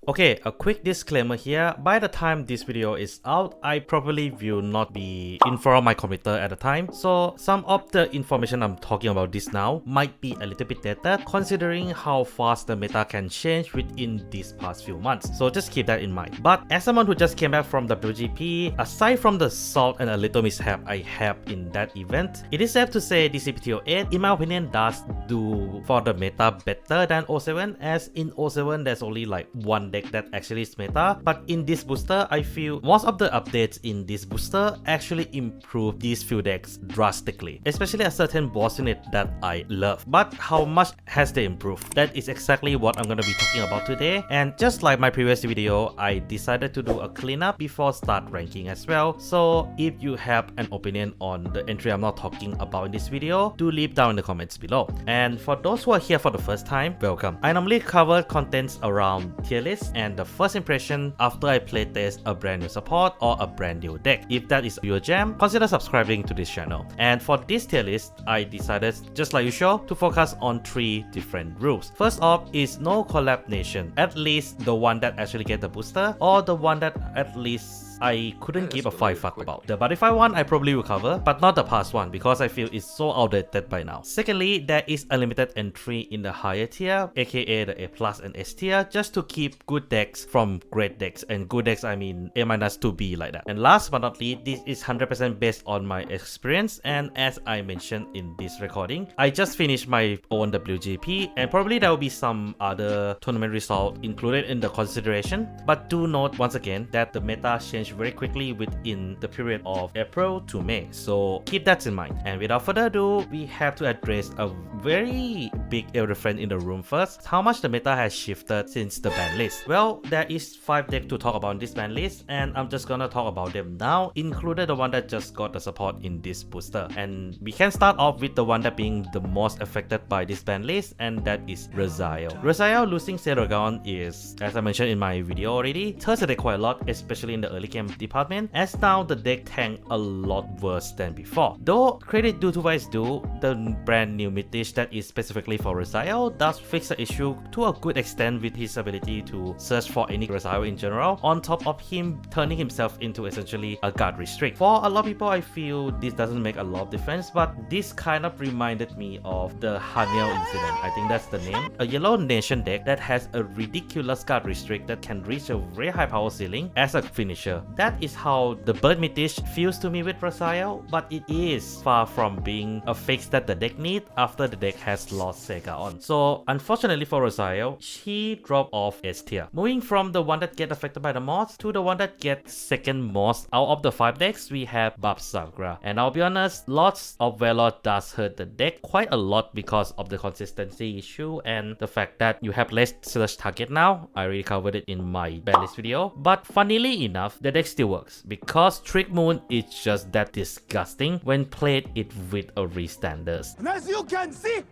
Okay, a quick disclaimer here. By the time this video is out, I probably will not be in front of my computer at the time. So some of the information I'm talking about this now might be a little bit dated considering how fast the meta can change within these past few months. So just keep that in mind. But as someone who just came back from WGP, aside from the salt and a little mishap I had in that event, it is safe to say DZBT08 in my opinion does do for the meta better than 07, as in 07 there's only like one deck that actually is meta, but in this booster I feel most of the updates in this booster actually improve these few decks drastically, especially a certain boss unit that I love. But how much has they improved? That is exactly what I'm gonna be talking about today, and just like my previous video, I decided to do a cleanup before start ranking as well. So if you have an opinion on the entry I'm not talking about in this video, do leave down in the comments below. And for those who are here for the first time, welcome. I normally cover contents around tier list and the first impression after I playtest a brand new support or a brand new deck. If that is your jam, consider subscribing to this channel. And for this tier list, I decided, just like usual, to focus on 3 different rules. First off is no collab nation, at least the one that actually get the booster, or the one that at least I couldn't give a 5 fuck about. The Butterfly one I probably will cover, but not the past one because I feel it's so outdated by now. Secondly, there is a limited entry in the higher tier, aka the A+ and S tier, just to keep good decks from great decks, and good decks I mean A- to B like that. And last but not least, this is 100% based on my experience, and as I mentioned in this recording, I just finished my own WGP, and probably there will be some other tournament result included in the consideration. But do note once again that the meta changed very quickly within the period of April to May, so keep that in mind. And without further ado, we have to address a very big elephant in the room first: how much the meta has shifted since the ban list. Well, there is 5 decks to talk about in this ban list, and I'm just gonna talk about them now, included the one that just got the support in this booster. And we can start off with the one that being the most affected by this ban list, and that is Rosaio. Rosaio losing Dragon is, as I mentioned in my video already, turns the deck quite a lot, especially in the early game department, as now the deck tanked a lot worse than before. Though credit due to what is due, the brand new mythic that is specifically for Rosaio does fix the issue to a good extent with his ability to search for any Rosaio in general, on top of him turning himself into essentially a guard restrict. For a lot of people, I feel this doesn't make a lot of difference, but this kind of reminded me of the Haniel incident, I think that's the name. A yellow nation deck that has a ridiculous guard restrict that can reach a very high power ceiling as a finisher. That is how the bird mythic feels to me with Rosaio, but it is far from being a fix that the deck needs after the deck has lost Sega on. So unfortunately for Rosaio, she dropped off S tier, moving from the one that get affected by the mods to the one that gets second most out of the 5 decks. We have Babsagra, and I'll be honest, lots of Valor does hurt the deck quite a lot because of the consistency issue and the fact that you have less search target now. I already covered it in my ban list video, but funnily enough, the deck still works because Trick Moon is just that disgusting when played it with a restanders. And as you can see,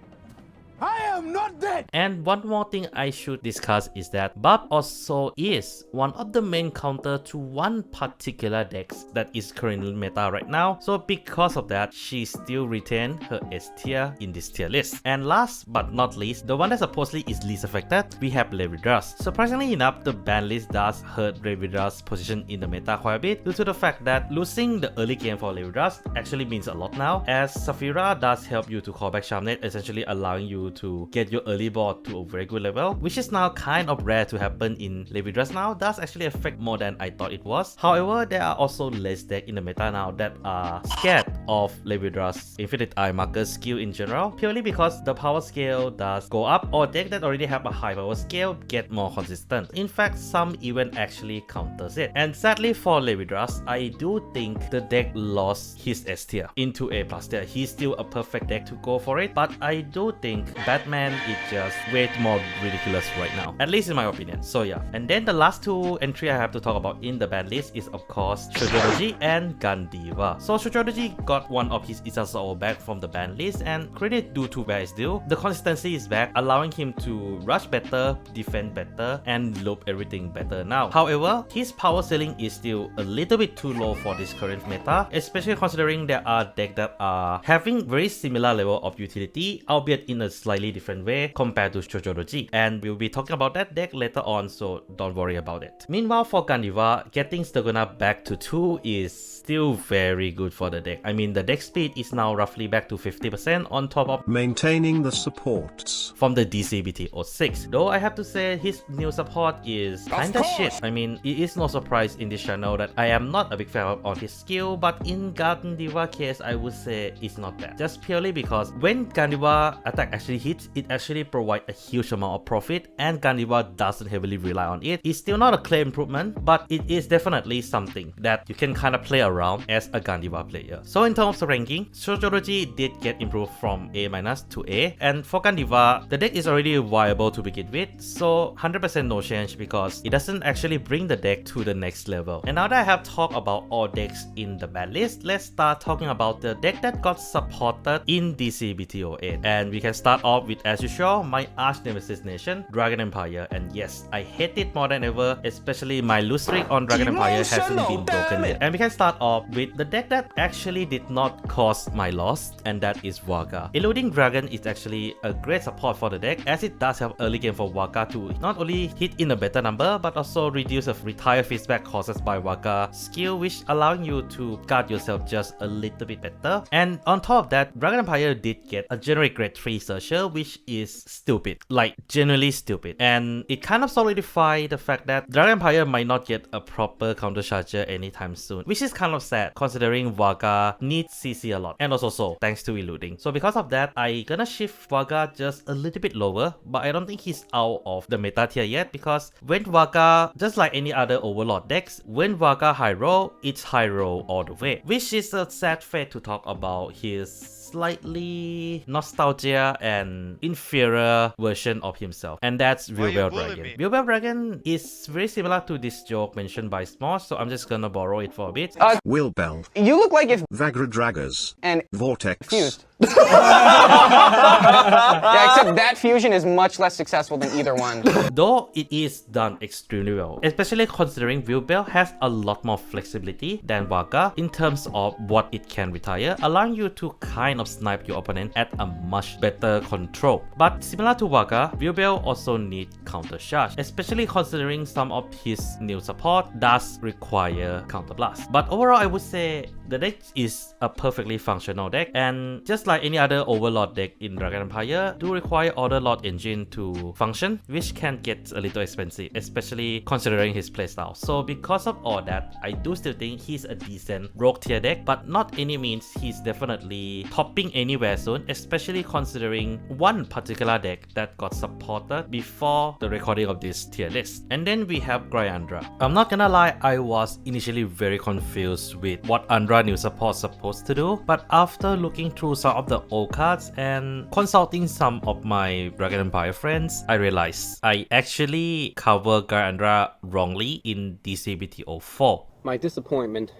I am not dead! And one more thing I should discuss is that Bab also is one of the main counter to one particular deck that is currently meta right now. So because of that, she still retained her S tier in this tier list. And last but not least, the one that supposedly is least affected, we have Levidras. Surprisingly enough, the ban list does hurt Levidras' position in the meta quite a bit due to the fact that losing the early game for Levidras actually means a lot now, as Saphira does help you to call back Shamnet, essentially allowing you to get your early board to a very good level, which is now kind of rare to happen in Levidras now. Does actually affect more than I thought it was. However, there are also less decks in the meta now that are scared of Levidras' Infinite Eye Marker skill in general, purely because the power scale does go up, or decks that already have a high power scale get more consistent. In fact, some even actually counters it. And sadly for Levidras, I do think the deck lost his S tier into A+ tier. He's still a perfect deck to go for it, but I do think Batman is just way more ridiculous right now, at least in my opinion. So yeah, and then the last 2 entry I have to talk about in the ban list is of course Shoujodoji and Gandiva. So Shoujodoji got one of his Isasao back from the ban list, and credit due to where it's due, the consistency is back, allowing him to rush better, defend better, and loop everything better now. However, his power ceiling is still a little bit too low for this current meta, especially considering there are decks that are having very similar level of utility, albeit in a slightly different way compared to Shojoroji, and we'll be talking about that deck later on, so don't worry about it. Meanwhile, for Gandiva, getting Stegona back to 2 is still very good for the deck. I mean, the deck speed is now roughly back to 50% on top of maintaining the supports from the DZBT06. Though I have to say his new support is kinda shit. I mean, it is no surprise in this channel that I am not a big fan of his skill, but in Gandiva case, I would say it's not bad. Just purely because when Gandiva attack actually hits, it actually provides a huge amount of profit, and Gandiva doesn't heavily rely on it. It's still not a clear improvement, but it is definitely something that you can kind of play around as a Gandiva player. So in terms of ranking, Shojoroji did get improved from A- to A, and for Gandiva, the deck is already viable to begin with, so 100% no change because it doesn't actually bring the deck to the next level. And now that I have talked about all decks in the bad list, let's start talking about the deck that got supported in DZBT08. And we can start off with, as usual, my arch nemesis nation, Dragon Empire. And yes, I hate it more than ever, especially my lose streak on Dragon Empire hasn't been broken yet. And we can start off with the deck that actually did not cause my loss, and that is Vaga. Eluding Dragon is actually a great support for the deck, as it does have early game for Vaga to not only hit in a better number, but also reduce the retire feedback caused by Vaga skill, which allowing you to guard yourself just a little bit better. And on top of that, Dragon Empire did get a generic grade 3 searcher, which is stupid, like genuinely stupid. And it kind of solidified the fact that Dragon Empire might not get a proper counter charger anytime soon, which is kind of sad considering Vaga needs CC a lot, and also so thanks to eluding. So because of that, I gonna shift Vaga just a little bit lower, but I don't think he's out of the meta tier yet, because when Vaga, just like any other Overlord decks, when Vaga high roll, it's high roll all the way, which is a sad fate to talk about his slightly nostalgia and inferior version of himself, and that's Rebirth Dragon. Rebirth Dragon is very similar to this joke mentioned by Smosh, so I'm just gonna borrow it for a bit. Wilbell. You look like if Vagra Draggers and Vortex fused. Yeah, except that fusion is much less successful than either one. Though it is done extremely well, especially considering Wilbell has a lot more flexibility than Vaga in terms of what it can retire, allowing you to kind of snipe your opponent at a much better control. But similar to Vaga, Wilbell also needs counter charge, especially considering some of his new support does require counter blast. But overall, I would say the deck is a perfectly functional deck, and just like any other Overlord deck in Dragon Empire, do require Order Lord engine to function, which can get a little expensive, especially considering his playstyle. So because of all that, I do still think he's a decent rogue tier deck, but not any means he's definitely topping anywhere soon, especially considering one particular deck that got supported before the recording of this tier list. And then we have Gryandra. I'm not gonna lie, I was initially very confused with what Andra new support supposed to do, but after looking through some of the old cards and consulting some of my Dragon Empire friends, I realized I actually covered Gryandra wrongly in DZBT04. My disappointment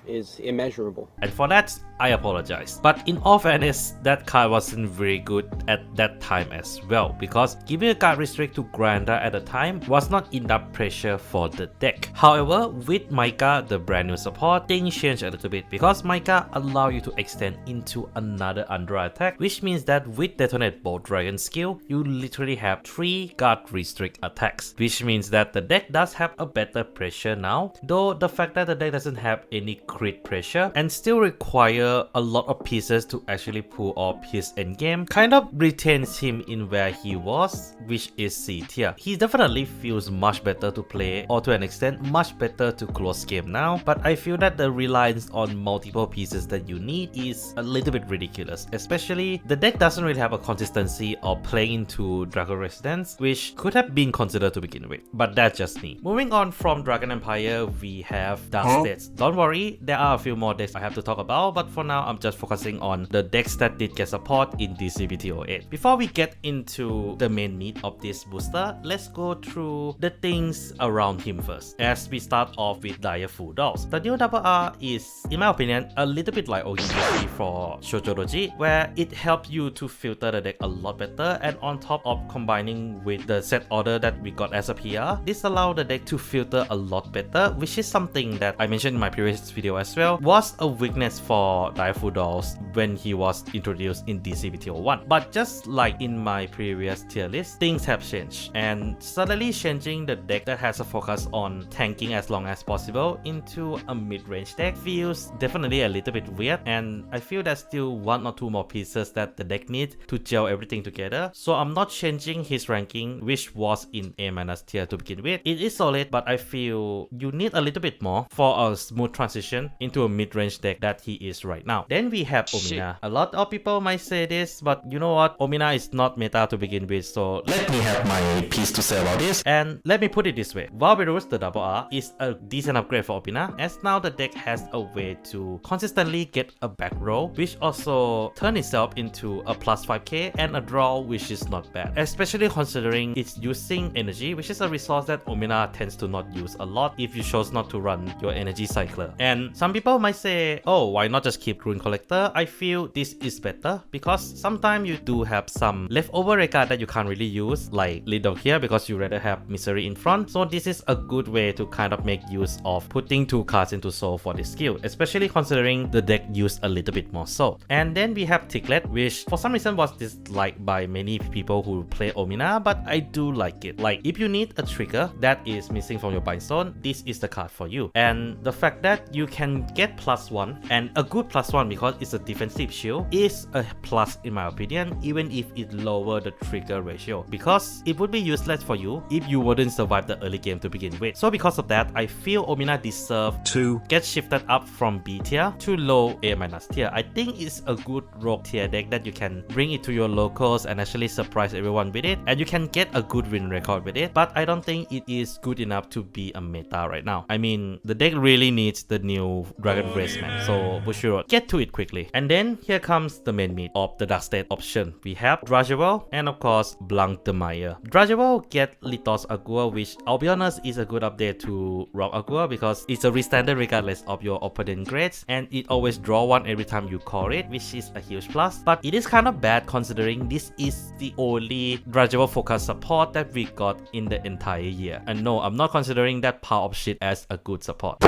is immeasurable. And for that, I apologize. But in all fairness, that card wasn't very good at that time as well, because giving a card restrict to Gryandra at the time was not enough pressure for the deck. However, with Micah, the brand new support, things changed a little bit, because Micah allow you to extend into another Andra attack, which means that with Detonate Bolt Dragon skill, you literally have 3 guard restrict attacks, which means that the deck does have a better pressure now, though the fact that the deck doesn't have any crit pressure and still require a lot of pieces to actually pull off his endgame kind of retains him in where he was, which is C tier. He definitely feels much better to play, or to an extent much better to close game now, but I feel that the reliance on multiple pieces that you need is a little bit ridiculous, especially the deck doesn't really have a consistency of playing into Dragon Residence, which could have been considered to begin with, but that's just me. Moving on from Dragon Empire, we have Dark States. Don't worry, there are a few more decks I have to talk about, but for now I'm just focusing on the decks that did get support in DZBT08. Before we get into the main meat of this booster, let's go through the things around him first, as we start off with Dire Full Dolls. The new double R is, in my opinion, a little bit like Ogibori for Shojoroji, where it helps you to filter the deck a lot better, and on top of combining with the set order that we got as a PR, this allows the deck to filter a lot better, which is something that I mentioned in my previous video skill as well, was a weakness for Direful Dolls when he was introduced in DZBT08. But just like in my previous tier list, things have changed, and suddenly changing the deck that has a focus on tanking as long as possible into a mid-range deck feels definitely a little bit weird, and I feel there's still one or two more pieces that the deck needs to gel everything together. So I'm not changing his ranking, which was in A- tier to begin with. It is solid, but I feel you need a little bit more for a smooth transition into a mid-range deck that he is right now. Then we have Omina. A lot of people might say this, but you know what? Omina is not meta to begin with, so let me have my piece to say about this. And let me put it this way. Valvirus, the double R, is a decent upgrade for Omina, as now the deck has a way to consistently get a back row, which also turn itself into a plus 5k and a draw, which is not bad, especially considering it's using energy, which is a resource that Omina tends to not use a lot if you chose not to run your energy cycler. And some people might say, oh, why not just keep Rune Collector? I feel this is better because sometimes you do have some leftover regard that you can't really use, like Lidl here, because you rather have Misery in front. So this is a good way to kind of make use of putting 2 cards into soul for this skill, especially considering the deck used a little bit more soul. And then we have Tiglet, which for some reason was disliked by many people who play Omina, but I do like it. Like, if you need a trigger that is missing from your bind zone, this is the card for you. And the fact that you can get +1, and a good +1 because it's a defensive shield, is a plus in my opinion, even if it lower the trigger ratio, because it would be useless for you if you wouldn't survive the early game to begin with. So because of that, I feel Omina deserve to get shifted up from B tier to low A- tier. I think it's a good rogue tier deck that you can bring it to your locals and actually surprise everyone with it, and you can get a good win record with it, but I don't think it is good enough to be a meta right now. I mean, the deck really needs the new Dragon Race man, so we should get to it quickly. And then here comes the main meat of the Dark State option. We have Drajeweled and of course Blangmaya. Drajeweled get Lithos Agua, which I'll be honest is a good update to Rock Agua because it's a restandard regardless of your opponent grades, and it always draw 1 every time you call it, which is a huge plus. But it is kind of bad considering this is the only Drajeweled focus support that we got in the entire year. And no, I'm not considering that pile of shit as a good support.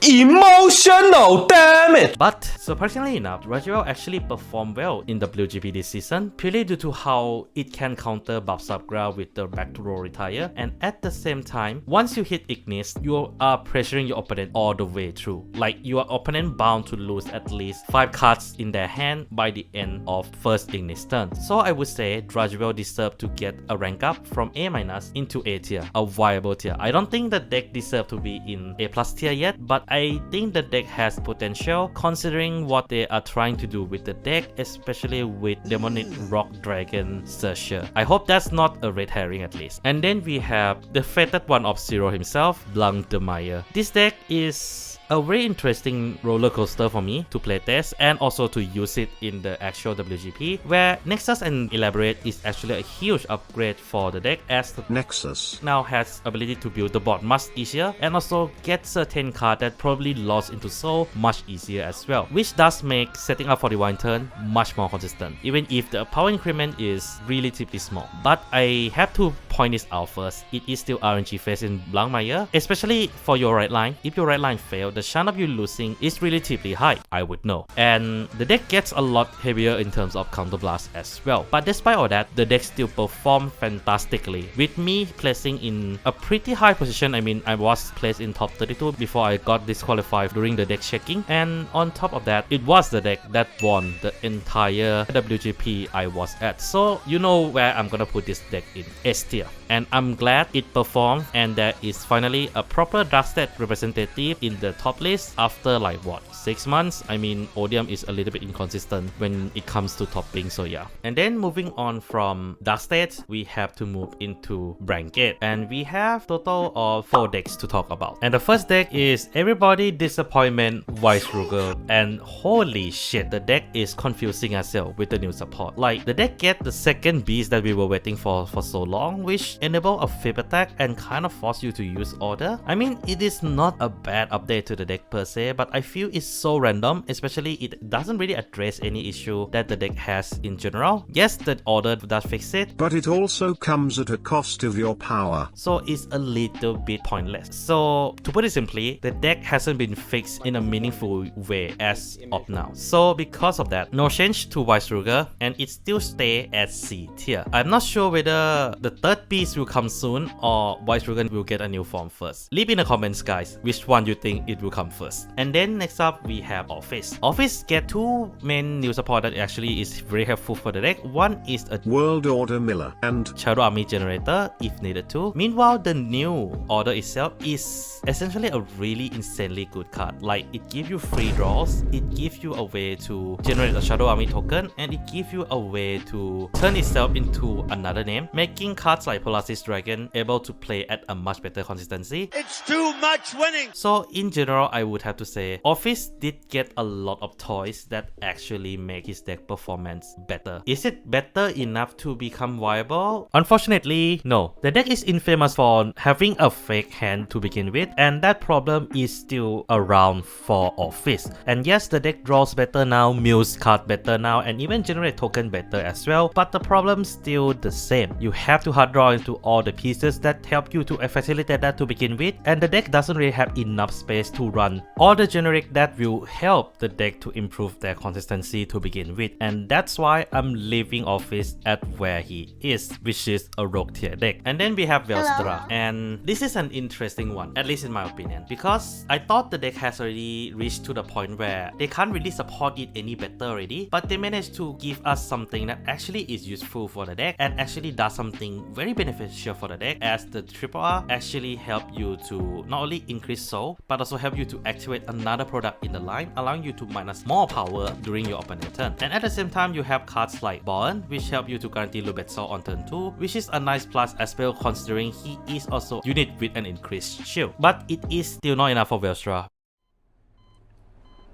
Emotional, damn it! But surprisingly enough, Drajeweled actually performed well in WGP this season, purely due to how it can counter buff subgraph with the back to row retire, and at the same time, once you hit Ignis, you are pressuring your opponent all the way through. Like, your opponent bound to lose at least 5 cards in their hand by the end of first Ignis turn. So I would say Drajeweled deserve to get a rank up from A- into A tier, a viable tier. I don't think the deck deserve to be in A+ tier yet, but I think the deck has potential considering what they are trying to do with the deck, especially with Demonic Rock Dragon Searcher. I hope that's not a red herring at least. And then we have the fated one of Zero himself, Blangmaya. This deck is a very interesting roller coaster for me to playtest and also to use it in the actual WGP, where Nexus and Elaborate is actually a huge upgrade for the deck, as the Nexus now has ability to build the board much easier and also get certain cards that probably lost into soul much easier as well, which does make setting up for the one turn much more consistent, even if the power increment is relatively small. But I have to point this out first, it is still RNG phase in Blangmaya, especially for your right line. If your right line fails, the chance of you losing is relatively high, I would know. And the deck gets a lot heavier in terms of counterblast as well. But despite all that, the deck still performed fantastically, with me placing in a pretty high position. I mean, I was placed in top 32 before I got disqualified during the deck checking. And on top of that, it was the deck that won the entire WGP I was at. So you know where I'm gonna put this deck in, S tier. And I'm glad it performed, and there is finally a proper Dark State representative in the top list after like what, 6 months? I mean, Odium is a little bit inconsistent when it comes to topping, so yeah. And then moving on from Dark State, we have to move into Branket, and we have total of 4 decks to talk about. And the first deck is Everybody Disappointment Weisruger, and holy shit, the deck is confusing as hell with the new support. Like, the deck get the second beast that we were waiting for so long, which enable a flip attack and kind of force you to use order. I mean, it is not a bad update to the deck per se, but I feel it's so random, especially it doesn't really address any issue that the deck has in general. Yes, the order does fix it, but it also comes at a cost of your power. so it's a little bit pointless. So to put it simply, the deck hasn't been fixed in a meaningful way as of now. So because of that, no change to Vice-Ruger, and it still stay at C tier. I'm not sure whether the third piece will come soon or Vice-Ruger will get a new form first. Leave in the comments guys which one you think it will come first. And then next up we have Office. Office get two main new support that actually is very helpful for the deck. One is a World Order Miller and Shadow Army generator if needed to. Meanwhile, the new order itself is essentially a really insanely good card. Like, it gives you free draws, it gives you a way to generate a Shadow Army token, and it gives you a way to turn itself into another name, making cards like Polaris Dragon able to play at a much better consistency. It's too much winning. So in general, I would have to say Office did get a lot of toys that actually make his deck performance better. Is it better enough to become viable? Unfortunately, no. The deck is infamous for having a fake hand to begin with, and that problem is still around for Office. And yes, the deck draws better now, mills card better now, and even generate token better as well, but the problem's still the same. You have to hard draw into all the pieces that help you to facilitate that to begin with, and the deck doesn't really have enough space to run all the generic that will help the deck to improve their consistency to begin with. And that's why I'm leaving Office at where he is, which is a rogue tier deck. And then we have Velstra, and this is an interesting one, at least in my opinion, because I thought the deck has already reached to the point where they can't really support it any better already, but they managed to give us something that actually is useful for the deck and actually does something very beneficial for the deck, as the triple R actually help you to not only increase soul but also help you to activate another product in the line, allowing you to minus more power during your opponent's turn. And at the same time, you have cards like Born, which help you to guarantee Lubet Soul on turn 2, which is a nice plus as well considering he is also unit with an increased shield. But it is still not enough for Velstra.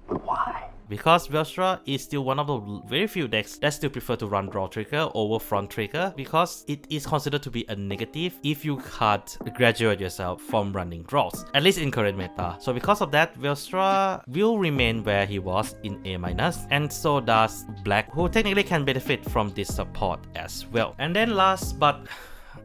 Why? Because Velstra is still one of the very few decks that still prefer to run Draw Trigger over Front Trigger, because it is considered to be a negative if you can't graduate yourself from running draws, at least in current meta. So because of that, Velstra will remain where he was in A-, and so does Black, who technically can benefit from this support as well. And then last but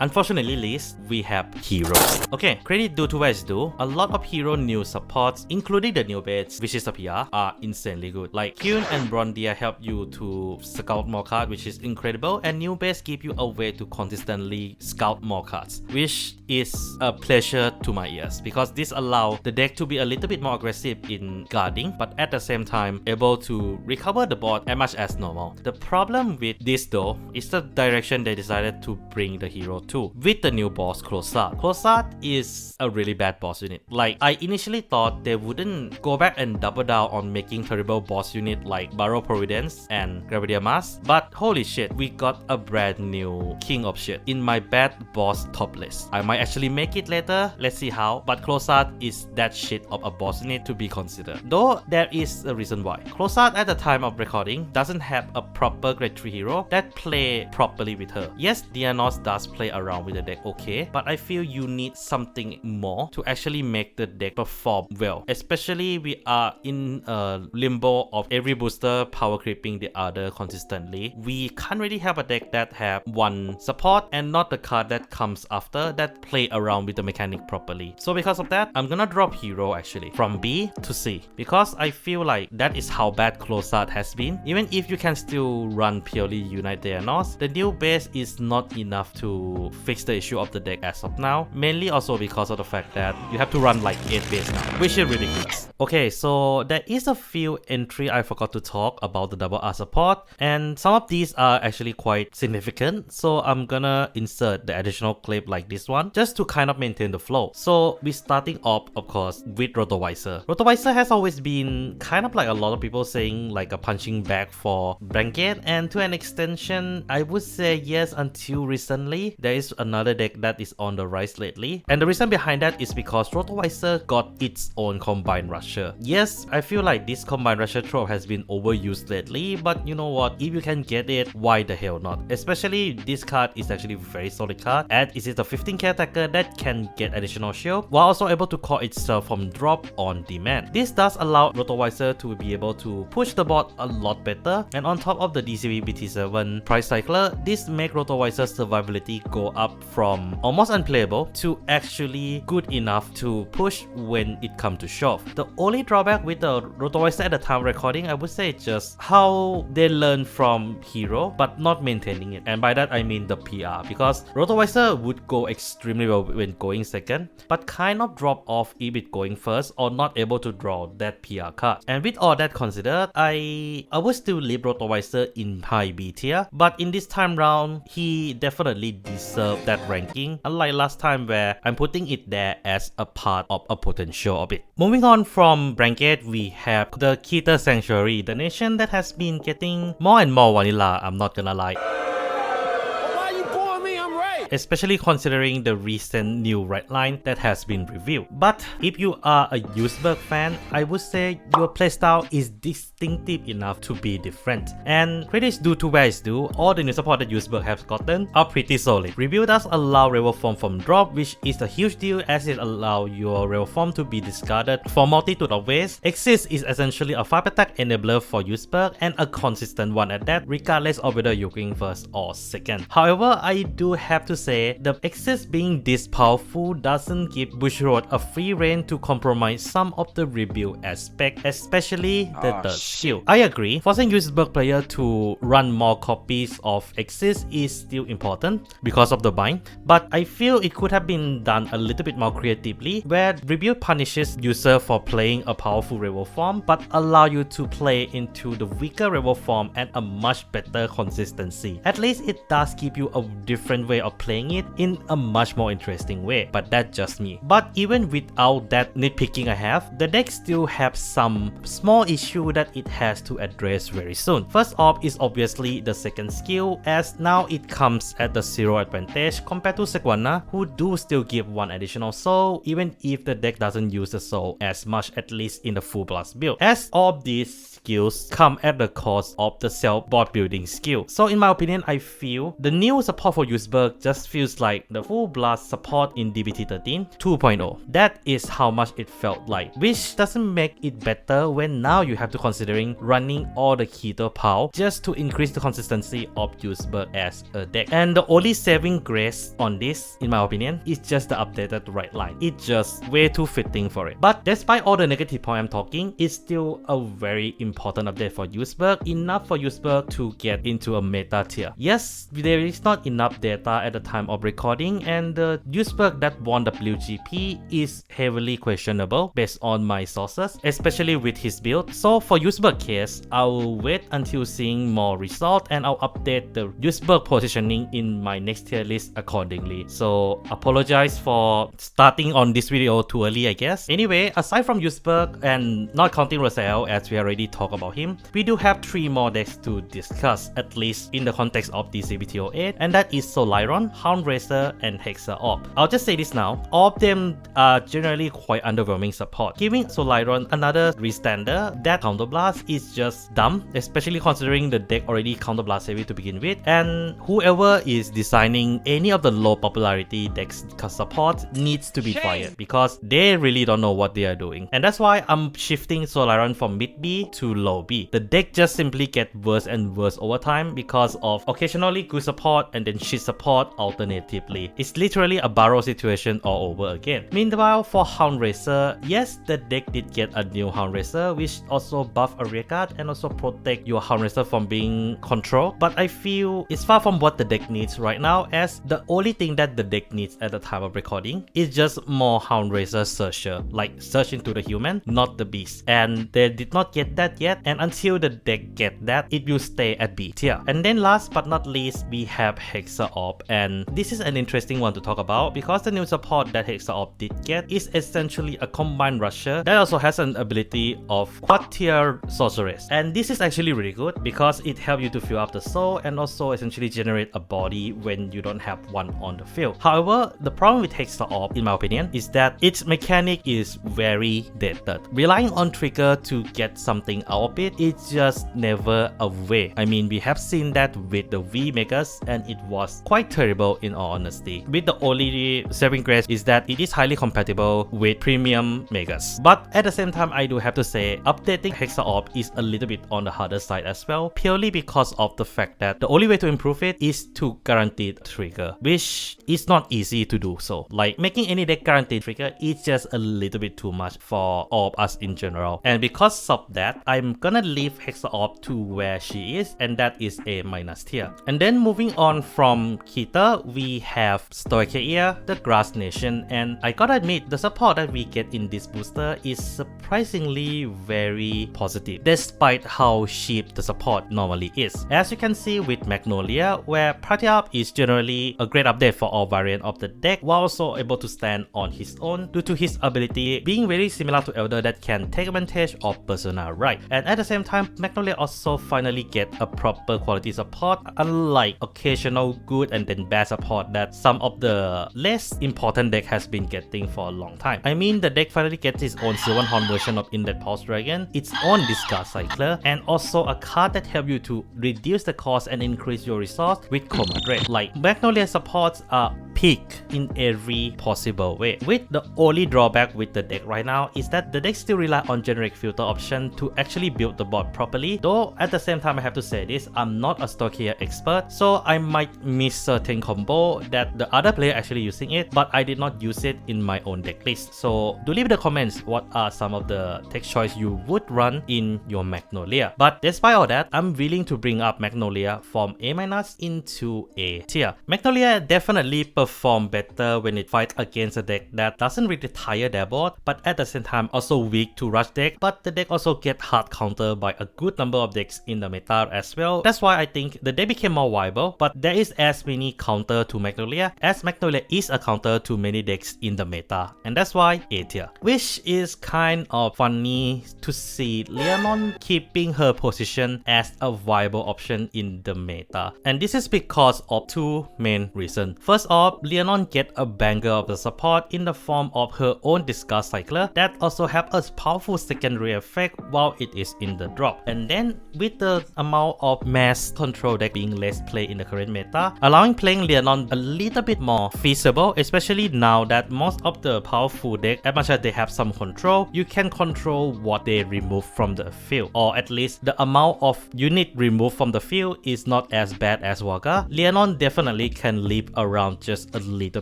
unfortunately least, we have heroes. Okay, credit due to where it's due. A lot of hero new supports, including the new base, which is a PR, are insanely good. Like Kyun and Brondia help you to scout more cards, which is incredible, and new base give you a way to consistently scout more cards, which is a pleasure to my ears, because this allows the deck to be a little bit more aggressive in guarding, but at the same time able to recover the board as much as normal. The problem with this though is the direction they decided to bring the hero to with the new boss Closat. Closat is a really bad boss unit. Like, I initially thought they wouldn't go back and double down on making terrible boss unit like Barrow Providence and Gravity Mass, but holy shit, we got a brand new king of shit in my bad boss top list. I might actually make it later, let's see how, but Closat is that shit of a boss unit to be considered. Though there is a reason why. Closat at the time of recording doesn't have a proper grade 3 hero that play properly with her. Yes, Dianos does play around with the deck okay, but I feel you need something more to actually make the deck perform well. Especially we are in a limbo of every booster power creeping the other consistently. We can't really have a deck that have one support and not the card that comes after that play around with the mechanic properly. So because of that, I'm gonna drop hero actually from B to C, because I feel like that is how bad Closat has been. Even if you can still run purely Unite Dianos, the new base is not enough to fix the issue of the deck as of now, mainly also because of the fact that you have to run like 8 base now, which is ridiculous. Okay, so there is a few entry I forgot to talk about the double R support, and some of these are actually quite significant, so I'm gonna insert the additional clip like this one just to kind of maintain the flow. So we're starting off of course with Rotoiser. Rotoiser has always been kind of like a lot of people saying like a punching bag for Branket, and to an extension I would say yes until recently. There there is another deck that is on the rise lately, and the reason behind that is because Rotoiser got its own Combine Rusher. Yes, I feel like this Combine Rusher trope has been overused lately, but you know what, if you can get it, why the hell not? Especially this card is actually a very solid card, and it is a 15k attacker that can get additional shield while also able to call itself from drop on demand. This does allow Rotoiser to be able to push the board a lot better, and on top of the DZBT07 price cycler, this makes Rotoiser's survivability go up from almost unplayable to actually good enough to push when it comes to shove. The only drawback with the Rotoiser at the time of recording, I would say just how they learn from hero but not maintaining it, and by that I mean the PR, because Rotoiser would go extremely well when going second but kind of drop off if it going first or not able to draw that PR card. And with all that considered, I would still leave Rotoiser in high B tier, but in this time round he definitely deserved that ranking, unlike last time where I'm putting it there as a part of a potential of it. Moving on from Branket, we have the Keter Sanctuary, the nation that has been getting more and more vanilla, I'm not gonna lie. Why you pouring me? I'm right. Especially considering the recent new red line that has been revealed. But if you are a Useberg fan, I would say your playstyle is distinctive enough to be different. And credits due to where it's due, all the new support that Useberg has gotten are pretty solid. Reveal does allow Rebel Form from drop, which is a huge deal as it allows your Rebel Form to be discarded for multitude of ways. Exist is essentially a 5 attack enabler for Useberg and a consistent one at that, regardless of whether you're going first or second. However, I do have to say, the Exist being this powerful doesn't give Bushiroad a free rein to compromise some of the rebuild aspect, especially the third skill. I agree, forcing Useberg player to run more copies of Exist is still important because of the bind, but I feel it could have been done a little bit more creatively, where rebuild punishes user for playing a powerful rebel form but allow you to play into the weaker rebel form at a much better consistency. At least it does give you a different way of playing it in a much more interesting way, but that's just me. But even without that nitpicking I have, the deck still have some small issue that it has to address very soon. First off is obviously the second skill, as now it comes at the 0 advantage compared to Sequana, who do still give 1 additional soul even if the deck doesn't use the soul as much, at least in the full blast build, as all of these skills come at the cost of the self board building skill. So in my opinion, I feel the new support for Useberg just feels like the full blast support in DBT13 2.0. That is how much it felt like, which doesn't make it better when now you have to considering running all the Keter power just to increase the consistency of Useberg as a deck. And the only saving grace on this, in my opinion, is just the updated right line. It's just way too fitting for it. But despite all the negative point I'm talking, it's still a very important update for Useberg, enough for Useberg to get into a meta tier. Yes, there is not enough data at the time of recording, and the Useberg that won the WGP is heavily questionable based on my sources, especially with his build. So for Useberg case, I'll wait until seeing more result and I'll update the Useberg positioning in my next tier list accordingly. So apologize for starting on this video too early, I guess. Anyway, aside from Useberg and not counting Rosel as we already talked about him, we do have 3 more decks to discuss, at least in the context of DZBT08, and that is Soliron, Houndraiser, and Hexa Orb. I'll just say this now, all of them are generally quite underwhelming support. Giving Soliron another restander that counterblast is just dumb, especially considering the deck already counterblast heavy to begin with, and whoever is designing any of the low popularity decks support needs to be fired because they really don't know what they are doing. And that's why I'm shifting Soliron from mid B to low B. The deck just simply gets worse and worse over time because of occasionally good support and then shit support alternatively. It's literally a Barrow situation all over again. Meanwhile, for Houndraiser, yes, the deck did get a new Houndraiser which also buff a rear guard and also protect your Houndraiser from being controlled, but I feel it's far from what the deck needs right now, as the only thing that the deck needs at the time of recording is just more Houndraiser searcher, like search into the human, not the beast, and they did not get that yet, and until the deck get that, it will stay at B tier. And then last but not least, we have Hexa-Orb, and this is an interesting one to talk about because the new support that Hexa-Orb did get is essentially a combined rusher that also has an ability of quad tier sorceress, and this is actually really good because it helps you to fill up the soul and also essentially generate a body when you don't have one on the field. However, the problem with Hexa-Orb, in my opinion, is that its mechanic is very dated. Relying on trigger to get something out of it is just never a way. I mean, we have seen that with the V Megas and it was quite terrible in all honesty. With the only saving grace is that it is highly compatible with premium Megas. But at the same time, I do have to say updating Hexa-Orb is a little bit on the harder side as well, purely because of the fact that the only way to improve it is to guaranteed trigger, which is not easy to do so. Like making any deck guaranteed trigger is just a little bit too much for all of us in general. And because of that, I'm gonna leave Hexa-Orb to where she is, and that is A- tier. And then moving on from Keter, we have Stoicheia, the Grass Nation, and I gotta admit, the support that we get in this booster is surprisingly very positive, despite how cheap the support normally is. As you can see with Magnolia, where Party Up is generally a great update for all variants of the deck, while also able to stand on his own due to his ability being very similar to Elder that can take advantage of Persona Right. And at the same time, Magnolia also finally get a proper quality support, unlike occasional good and then bad support that some of the less important deck has been getting for a long time. I mean, the deck finally gets its own Silver Horn version of Inlet Pulse Dragon, its own Discard Cycler, and also a card that helps you to reduce the cost and increase your resource with Combat Rate. Like, Magnolia supports are peak in every possible way. With the only drawback with the deck right now is that the deck still rely on generic filter option to actually build the board properly, though at the same time I have to say this, I'm not a Stoicheia expert, so I might miss certain combo that the other player actually using it, but I did not use it in my own deck list. So do leave in the comments what are some of the tech choice you would run in your Magnolia. But despite all that, I'm willing to bring up Magnolia from A- into A tier. Magnolia definitely perform better when it fights against a deck that doesn't really tire their board, but at the same time also weak to rush deck, but the deck also get hard counter by a good number of decks in the meta as well. That's why I think the deck became more viable, but there is as many counter to Magnolia as Magnolia is a counter to many decks in the meta, and that's why A tier. Which is kind of funny to see Leonon keeping her position as a viable option in the meta, and this is because of two main reasons. First off, Leonon get a banger of the support in the form of her own Discard Cycler that also have a powerful secondary effect while it is in the drop. And then with the amount of mass control deck being less played in the current meta, allowing playing Leonon a little bit more feasible, especially now that most of the powerful deck, as much as they have some control, you can control what they remove from the field, or at least the amount of unit removed from the field is not as bad as Vaga. Leonon definitely can live around just a little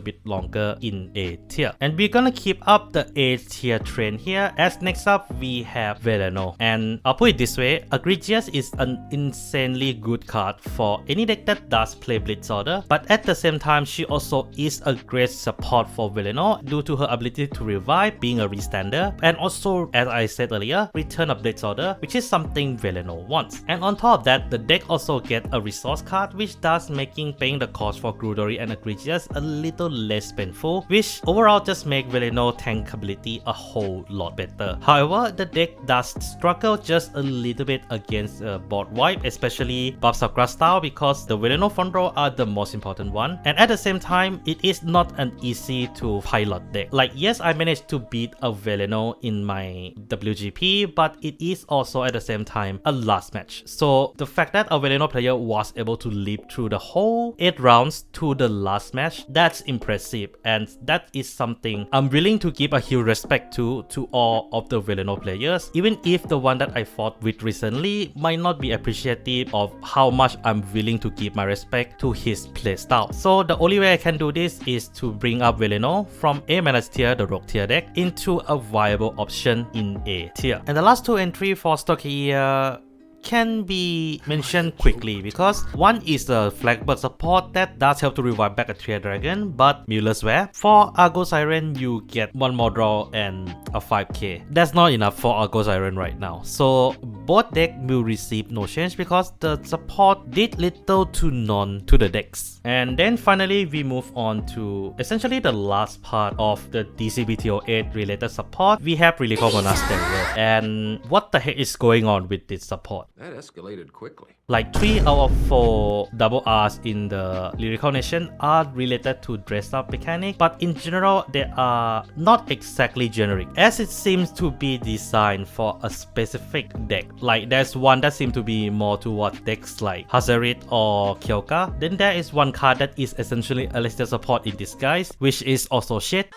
bit longer in A tier. And we're gonna keep up the A tier trend here, as next up we have Veleno. And I'll put it this way, Egregious is an insanely good card for any deck that does play Blitz Order, but at the same time she also is a great support for Veleno due to her ability to revive, being a restander, and also, as I said earlier, return a Blitz Order, which is something Veleno wants. And on top of that, the deck also get a resource card, which does making paying the cost for Grudory and Egregious a little less painful, which overall just make Veleno tankability a whole lot better. However, the deck does struggle just a little bit against board wipe, especially Babs of Grass style, because the Veleno front row are the most important one, and at the same time it is not an easy to pilot deck. Like, yes, I managed to beat a Veleno in my WGP, but it is also at the same time a last match. So the fact that a Veleno player was able to live through the whole 8 rounds to the last match, that's impressive, and that is something I'm willing to give a huge respect to all of the Veleno players, even if the one that I fought with recently might not be appreciative of how much I'm willing to give my respect to his playstyle. So the only way I can do this is to bring up Veleno from A- tier, the Rogue tier deck, into a viable option in A tier. And the last two entry for Stoicheia can be mentioned quickly, because one is the Flagbird support that does help to revive back a Triad Dragon, but Mueller's Wear. For Argo Siren, you get one more draw and a 5k. That's not enough for Argo Siren right now, so both decks will receive no change because the support did little to none to the decks. And then finally we move on to essentially the last part of the DZBT08 related support. We have Lyrical Monasterio, and what the heck is going on with this support? That escalated quickly. Like 3 out of 4 double R's in the Lyrical Nation are related to dress up mechanic, but in general they are not exactly generic, as it seems to be designed for a specific deck. Like there's one that seems to be more towards decks like Hazarit or Kyoka. Then there is one card that is essentially a listed support in disguise, which is also shit.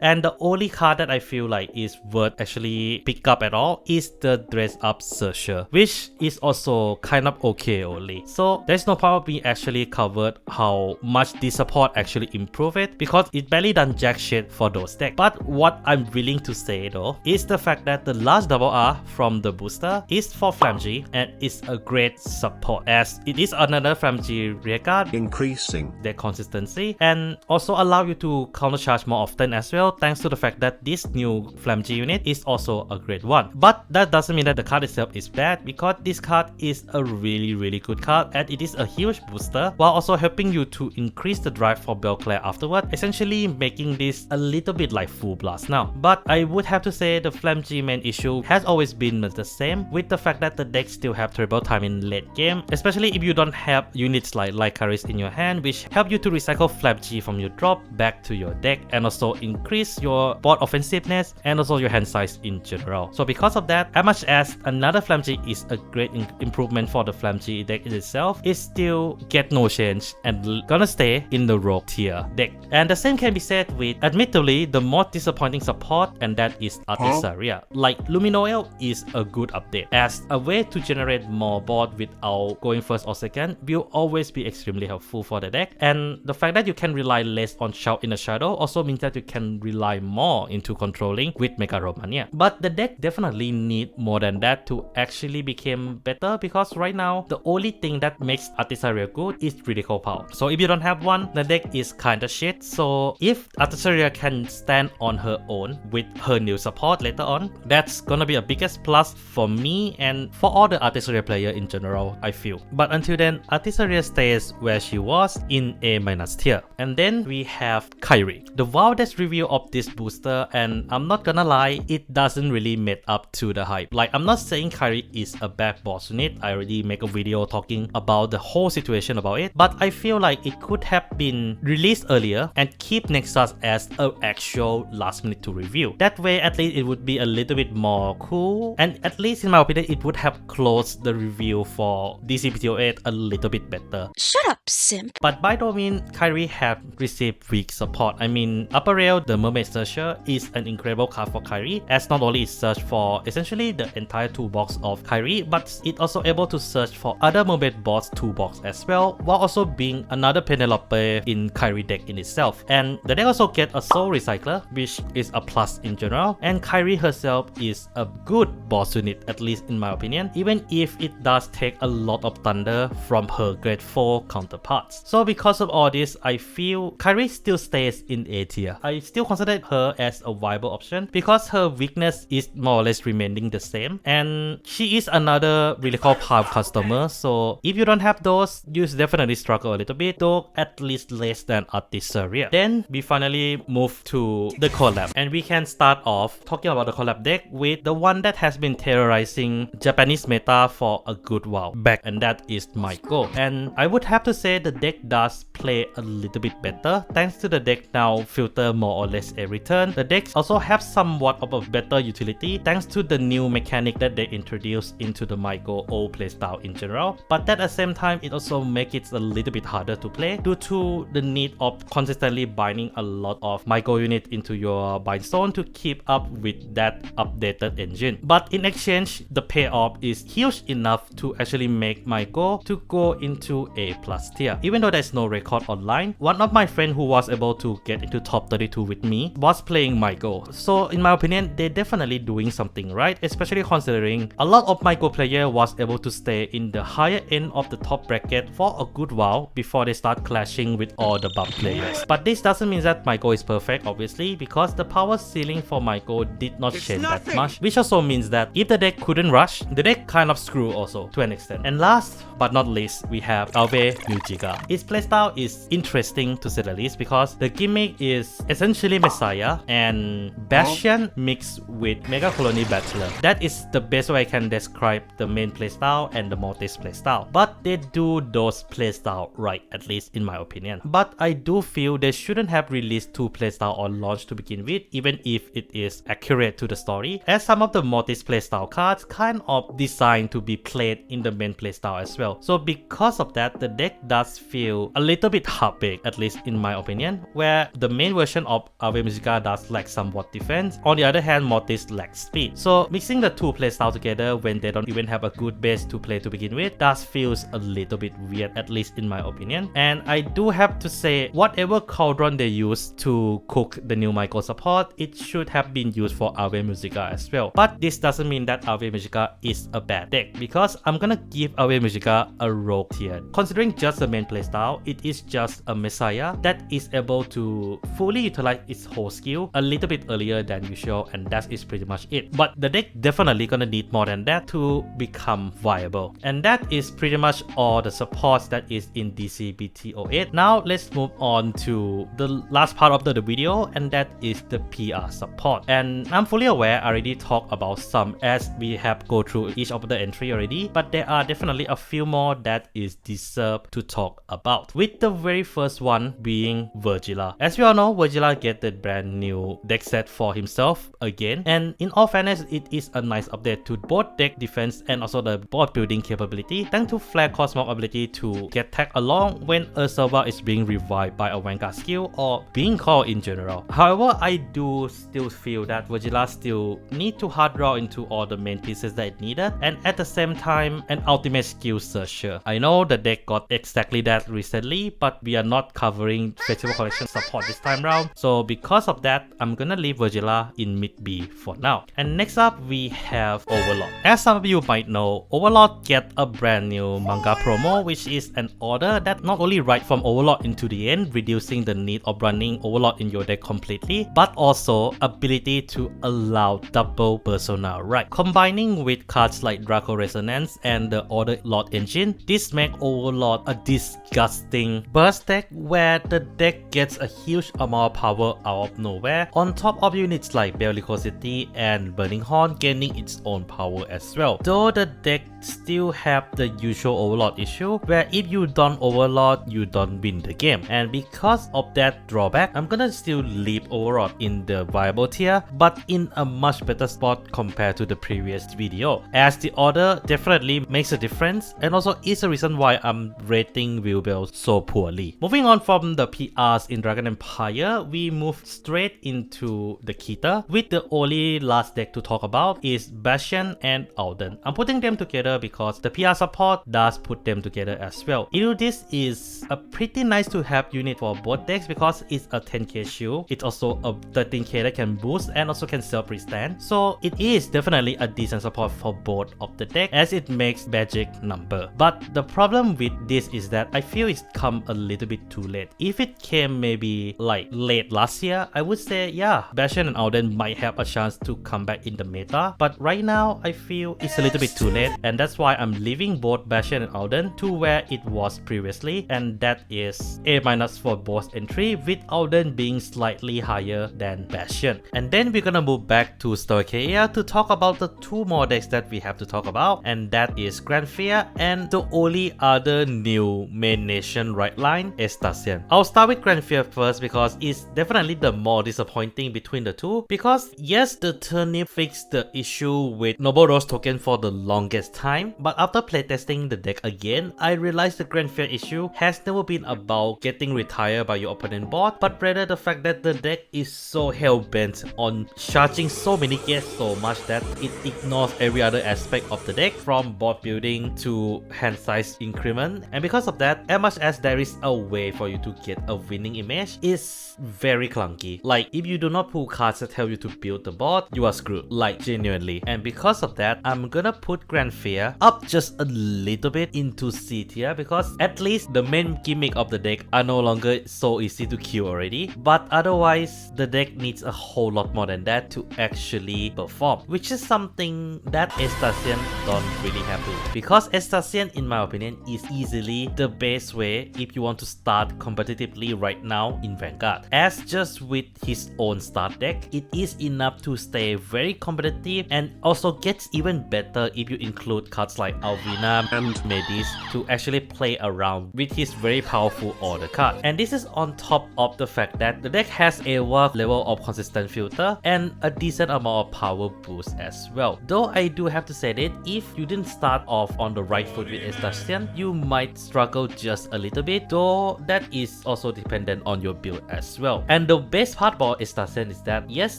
And the only card that I feel like is worth actually pick up at all is the Dress Up Searcher, which is also kind of okay only. So there's no problem we actually covered how much this support actually improve it, because it barely done jack shit for those decks. But what I'm willing to say though is the fact that the last double R from the booster is for Flamji and is a great support, as it is another Flamji rear card, increasing their consistency and also allow you to countercharge more often as well, thanks to the fact that this new Flamji unit is also a great one. But that doesn't mean that the card itself is bad, because this card is a really good card and it is a huge booster while also helping you to increase the drive for Belclair afterward, essentially making this a little bit like full blast now. But I would have to say the Flamji main issue has always been the same, with the fact that the decks still have terrible time in late game, especially if you don't have units like Lycaris in your hand, which help you to recycle Flamji from your drop back to your deck and also increase your board offensiveness and also your hand size in general. So because of that, as much as another Flamji is a great improvement for the Flamji deck in itself, it still get no change and gonna stay in the rogue tier deck. And the same can be said with admittedly the most disappointing support, and that is Artisaria. Like Luminoel is a good update, as a way to generate more board without going first or second will always be extremely helpful for the deck. And the fact that you can rely less on Shout in the Shadow also means that you can rely more into controlling with Mega Romania. But the deck definitely need more than that to actually become better, because right now the only thing that makes Artisaria good is critical power. So if you don't have one, the deck is kinda shit. So if Artisaria can stand on her own with her new support later on, that's gonna be a biggest plus for me and for all the Artisaria player in general, I feel. But until then, Artisaria stays where she was in A- tier. And then we have Kairi, the wildest review of this booster, and I'm not gonna lie, it doesn't really meet up to the hype. Like, I'm not saying Kairi is a bad boss unit, I already make a video talking about the whole situation about it, but I feel like it could have been released earlier and keep Nexus as an actual last minute to review. That way at least it would be a little bit more cool, and at least in my opinion it would have closed the review for DZBT08 a little bit better. Shut up, simp. But by no means Kairi have received weak support. I mean, Upper Rail, the Mermaid Searcher, is an incredible card for Kairi, as not only it search for essentially the entire toolbox of Kairi, but it also able to search for other Mermaid boss toolbox as well, while also being another Penelope in Kairi deck in itself. And the deck also get a Soul Recycler, which is a plus in general, and Kairi herself is a good boss unit, at least in my opinion, even if it does take a lot of thunder from her grade 4 counterparts. So because of all this, I feel Kairi still stays in A tier. I still consider her as a viable option because her weakness is more or less remaining the same, and she is another really cool power customer. So if you don't have those, you definitely struggle a little bit, though at least less than Artisaria. Then we finally move to the collab, and we can start off talking about the collab deck with the one that has been terrorizing Japanese meta for a good while back, and that is Maiko. And I would have to say the deck does play a little bit better thanks to the deck now filter more or less every turn. The decks also have somewhat of a better utility thanks to the new mechanic that they introduced into the Maiko old playstyle in general, but at the same time it also makes it a little bit harder to play due to the need of consistently binding a lot of Maiko unit into your bind zone to keep up with that updated engine. But in exchange, the payoff is huge enough to actually make Maiko to go into A+ tier. Even though there's no record online, one of my friends who was able to get get into top 32 with me was playing Myco. So in my opinion, they're definitely doing something right, especially considering a lot of Myco player was able to stay in the higher end of the top bracket for a good while before they start clashing with all the buff players. But this doesn't mean that Myco is perfect, obviously, because the power ceiling for Myco did not change that much, which also means that if the deck couldn't rush, the deck kind of screw also to an extent. And last but not least, we have Ave Musica. Its playstyle is interesting to say the least because the gimmick is essentially Messiah and Bastion mixed with Mega Colony Battler. That is the best way I can describe the main playstyle and the Mortis playstyle. But they do those playstyle right, at least in my opinion. But I do feel they shouldn't have released two playstyle on launch to begin with, even if it is accurate to the story, as some of the Mortis playstyle cards kind of designed to be played in the main playstyle as well. So because of that, the deck does feel a little bit half-baked, at least in my opinion, where the main version of Ave Musica does lack somewhat defense. On the other hand, Mortis lacks speed. So mixing the two playstyle together when they don't even have a good base to play to begin with does feels a little bit weird, at least in my opinion. And I do have to say, whatever cauldron they use to cook the new Myco support, it should have been used for Ave Musica as well. But this doesn't mean that Ave Musica is a bad deck, because I'm gonna give Ave Musica a rogue tier. Considering just the main playstyle, it is just a Messiah that is able to fully utilize its whole skill a little bit earlier than usual, and that is pretty much it. But the deck definitely gonna need more than that to become viable. And that is pretty much all the supports that is in DZBT08. Now let's move on to the last part of the video, and that is the PR support. And I'm fully aware I already talked about some as we have go through each of the entry already, but there are definitely a few more that is deserved to talk about, with the very first one being Virgila. As we all know, Virgila get the brand new deck set for himself again, and in all fairness, it is a nice update to both deck defense and also the board building capability, thanks to Flare Cosmog ability to get tagged along when Ursova is being revived by a Vanguard skill or being called in general. However, I do still feel that Virgila still need to hard draw into all the main pieces that it needed, and at the same time an ultimate skill searcher. I know the deck got exactly that recently, but we are not covering Festival Collection support this time round, so because of that, I'm gonna leave Virgila in mid B for now. And next up, we have Overlord. As some of you might know, Overlord get a brand new manga promo, which is an order that not only write from Overlord into the end, reducing the need of running Overlord in your deck completely, but also ability to allow double persona right. Combining with cards like Draco Resonance and the Order Lord engine, this makes Overlord a disgusting burst deck where the deck gets a huge amount of power out of nowhere, on top of units like Bellicosity and Burning Horn gaining its own power as well. Though the deck still have the usual Overlord issue, where if you don't Overlord, you don't win the game. And because of that drawback, I'm gonna still leave Overlord in the viable tier, but in a much better spot compared to the previous video, as the order definitely makes a difference and also is a reason why I'm rating Wilbel so poorly. Moving on from the PRs in Dragon Empire, we move straight into the Keter, with the only last deck to talk about is Bastion and Alden. I'm putting them together because the PR support does put them together as well. This is a pretty nice to have unit for both decks because it's a 10k shield, it's also a 13k that can boost and also can self-restand, so it is definitely a decent support for both of the deck as it makes magic number. But the problem with this is that I feel it's come a little bit too late. If it came maybe like late last year, I would say yeah, Bastion and Alden might have a chance to come back in the meta, but right now I feel it's a little bit too late, and that's why I'm leaving both Bastion and Alden to where it was previously, and that is A- for both entry, with Alden being slightly higher than Bastion. And then we're gonna move back to Stoicheia to talk about the two more decks that we have to talk about, and that is Grand Fear and the only other new main nation right line, Estasian. I'll start with Grand Fear first because it's definitely the more disappointing between the two, because yes, the turnip fixed the issue with Noble Rose token for the longest time, but after playtesting the deck again, I realized the Grand Fear issue has never been about getting retired by your opponent board, but rather the fact that the deck is so hell-bent on charging so many gates so much that it ignores every other aspect of the deck, from board building to hand size increment. And because of that, as much as there is a way for you to get a winning image, which is very clunky. Like, if you do not pull cards that help you to build the board, you are screwed, like genuinely. And because of that, I'm gonna put Grand Fear up just a little bit into C tier, because at least the main gimmick of the deck are no longer so easy to kill already, but otherwise the deck needs a whole lot more than that to actually perform, which is something that Estasian don't really have to, because Estasian, in my opinion, is easily the best way if you want to start competitively right now in Vanguard. As just with his own start deck, it is enough to stay very competitive, and also gets even better if you include cards like Alvina and Medis to actually play around with his very powerful order card. And this is on top of the fact that the deck has a work level of consistent filter and a decent amount of power boost as well. Though I do have to say that if you didn't start off on the right foot with Estasian, you might struggle just a little bit, though that is also dependent on your build as well. And the best part about Estasian is that yes,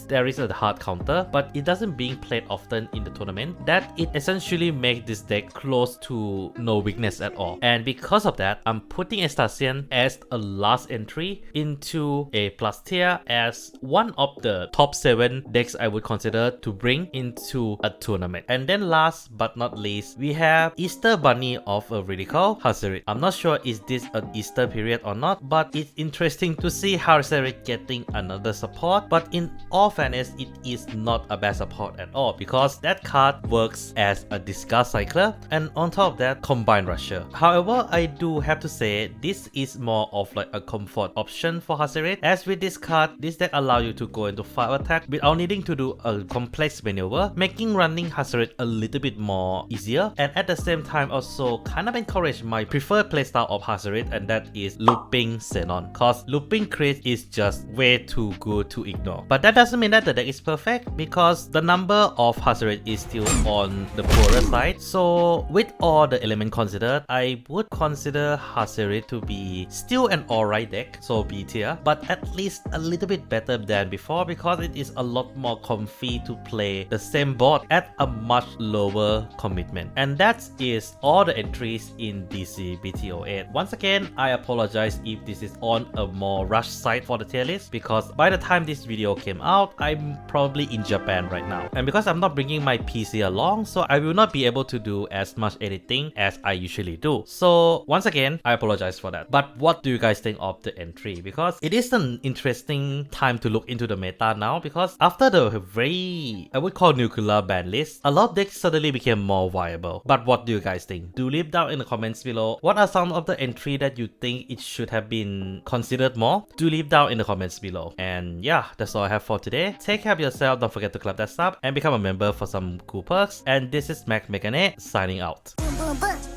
there is a hard counter, but it doesn't being played often in the tournament, that it essentially makes this deck close to no weakness at all. And because of that, I'm putting Estasian as a last entry into A+ tier as one of the top 7 decks I would consider to bring into a tournament. And then last but not least, we have Easter Bunny of a Ridicule, Hazoret. I'm not sure is this an Easter period or not, but it's interesting to see Hazoret getting another support. But in all fairness, it is not a bad support at all, because that card works as a discard cycler, and on top of that, combine rusher. However, I do have to say this is more of like a comfort option for Hazoret, as with this card, this deck allows you to go into 5 attack without needing to do a complex maneuver, making running Hazoret a little bit more easier, and at the same time also kind of encourage my preferred playstyle of Hazoret, and that is looping Xenon, cause looping crit is just way too good to ignore. But that doesn't mean that the deck is perfect, because the number of Hazoret is still on the poorer side. So with all the elements considered, I would consider Hazoret to be still an alright deck, so B tier, but at least a little bit better than before, because it is a lot more comfy to play the same board at a much lower commitment. And that is all the entries in DZBT08. Once again, I apologize if this is on a more rush side for the tier list, because by the time this video came out, I'm probably in Japan right now, and because I'm not bringing my PC along, so I will not be able to do as much editing as I usually do. So once again, I apologize for that. But what do you guys think of the entry? Because it is an interesting time to look into the meta now, because after the very, I would call nuclear ban list, a lot of decks suddenly became more viable. But what do you guys think? Do leave down in the comments below. What are some of the entry that you think it should have been considered more? Do leave down in the comments below. And yeah, that's all I have for today. Take care of yourself, don't forget to clap that sub and become a member for some cool perks. And this is Mac Megane signing out. Boom, boom, boom.